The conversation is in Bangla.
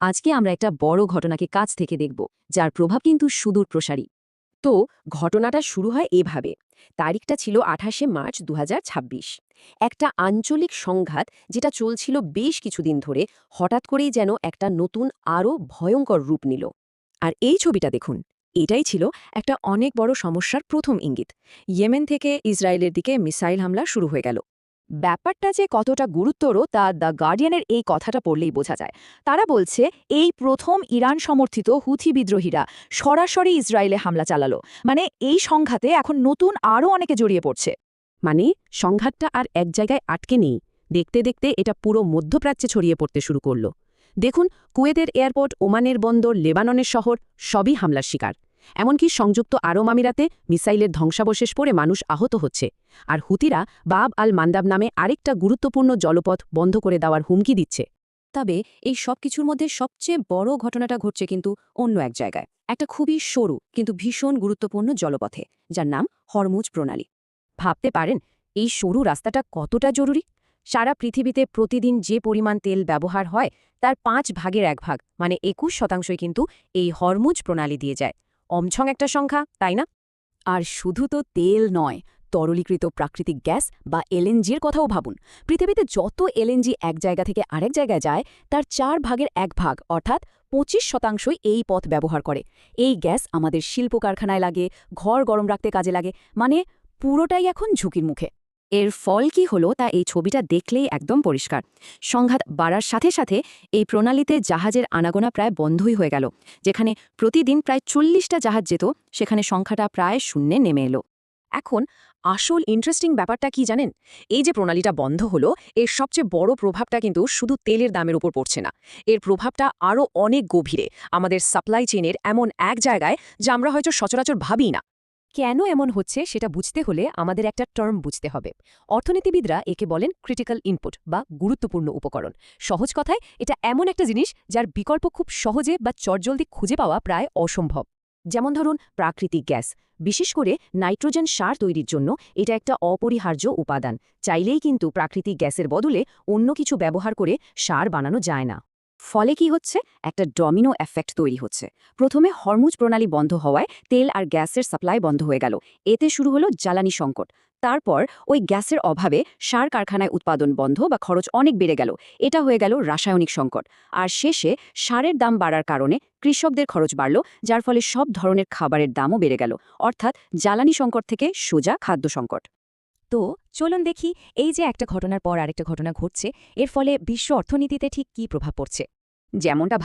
আজকে আমরা একটা বড় ঘটনাকে কাছ থেকে দেখব, যার প্রভাব কিন্তু সুদূর প্রসারী। তো ঘটনাটা শুরু হয় এভাবে। তারিখটা ছিল ২৮শে মার্চ ২০২৬। একটা আঞ্চলিক সংঘাত যেটা চলছিল বেশ কিছুদিন ধরে হঠাৎ করেই যেন একটা নতুন আরও ভয়ঙ্কর রূপ নিল। আর এই ছবিটা দেখুন, এটাই ছিল একটা অনেক বড় সমস্যার প্রথম ইঙ্গিত। ইয়েমেন থেকে ইসরায়েলের দিকে মিসাইল হামলা শুরু হয়ে গেল। ব্যাপারটা যে কতটা গুরুতর তা দ্য গার্ডিয়ানের এই কথাটা পড়লেই বোঝা যায়। তারা বলছে এই প্রথম ইরান সমর্থিত হুথি বিদ্রোহীরা সরাসরি ইসরায়েলে হামলা চালালো। মানে এই সংঘাতে এখন নতুন আরও অনেকে জড়িয়ে পড়ছে। মানে সংঘাতটা আর এক জায়গায় আটকে নেই, দেখতে দেখতে এটা পুরো মধ্যপ্রাচ্যে ছড়িয়ে পড়তে শুরু করল। দেখুন, কুয়েতের এয়ারপোর্ট, ওমানের বন্দর, লেবাননের শহর সবই হামলার শিকার। এমনকি সংযুক্ত আরব আমিরাতে মিসাইলের ধ্বংসাবশেষ পড়ে মানুষ আহত হচ্ছে। আর হুতিরা বাব আল মান্দাব নামে আরেকটা গুরুত্বপূর্ণ জলপথ বন্ধ করে দেওয়ার হুমকি দিচ্ছে। তবে এই সব কিছুর মধ্যে সবচেয়ে বড় ঘটনাটা ঘটছে কিন্তু অন্য এক জায়গায়, একটা খুবই সরু কিন্তু ভীষণ গুরুত্বপূর্ণ জলপথে, যার নাম হরমুজ প্রণালী। ভাবতে পারেন এই সরু রাস্তাটা কতটা জরুরি? সারা পৃথিবীতে প্রতিদিন যে পরিমাণ তেল ব্যবহার হয় তার 5/1 মানে 21% কিন্তু এই হরমুজ প্রণালী দিয়ে যায়। অমছং একটা সংখ্যা, তাই না? আর শুধু তো তেল নয়, তরলীকৃত প্রাকৃতিক গ্যাস বা এলএনজির কথাও ভাবুন। পৃথিবীতে যত এলএনজি এক জায়গা থেকে আরেক জায়গায় যায় তার 1/4 অর্থাৎ 25%ই এই পথ ব্যবহার করে। এই গ্যাস আমাদের শিল্প কারখানায় লাগে, ঘর গরম রাখতে কাজে লাগে, মানে পুরোটাই এখন ঝুঁকির মুখে। এর ফল কি হলো তা এই ছবিটা দেখলেই একদম পরিষ্কার। সংঘাত বাড়ার সাথে সাথে এই প্রণালীতে জাহাজের আনাগোনা প্রায় বন্ধই হয়ে গেল। যেখানে প্রতিদিন প্রায় 40টা জাহাজ যেত, সেখানে সংখ্যাটা প্রায় শূন্যে নেমে এলো। এখন আসল ইন্টারেস্টিং ব্যাপারটা কি জানেন? এই যে প্রণালীটা বন্ধ হলো, এর সবচেয়ে বড় প্রভাবটা কিন্তু শুধু তেলের দামের উপর পড়ছে না। এর প্রভাবটা আরও অনেক গভীরে, আমাদের সাপ্লাই চেইনের এমন এক জায়গায় যা আমরা হয়তো সচরাচর ভাবিই না। কেন এমন হচ্ছে সেটা বুঝতে হলে আমাদের একটা টার্ম বুঝতে হবে। অর্থনীতিবিদরা একে বলেন ক্রিটিক্যাল ইনপুট বা গুরুত্বপূর্ণ উপকরণ। সহজ কথায় এটা এমন একটা জিনিস যার বিকল্প খুব সহজে বা চটজলদি খুঁজে পাওয়া প্রায় অসম্ভব। যেমন ধরুন প্রাকৃতিক গ্যাস, বিশেষ করে নাইট্রোজেন সার তৈরির জন্য এটা একটা অপরিহার্য উপাদান। চাইলেই কিন্তু প্রাকৃতিক গ্যাসের বদলে অন্য কিছু ব্যবহার করে সার বানানো যায় না। ফলে কি হচ্ছে? একটা ডমিনো এফেক্ট তৈরি হচ্ছে। প্রথমে হরমুজ প্রণালী বন্ধ হওয়ায় তেল আর গ্যাসের সাপ্লাই বন্ধ হয়ে গেল। এতে শুরু হলো জ্বালানি সংকট। তারপর ওই গ্যাসের অভাবে সার কারখানায় উৎপাদন বন্ধ বা খরচ অনেক বেড়ে গেল। এটা হয়ে গেল রাসায়নিক সংকট। আর শেষে সারের দাম বাড়ার কারণে কৃষকদের খরচ বাড়ল, যার ফলে সব ধরনের খাবারের দামও বেড়ে গেল। অর্থাৎ জ্বালানি সংকট থেকে সোজা খাদ্য সংকট। তো চলুন দেখি, এই যে একটা ঘটনার পর আরেকটা ঘটনা ঘটছে, এর ফলে বিশ্ব অর্থনীতিতে ঠিক কী প্রভাব পড়ছে। যেমনটা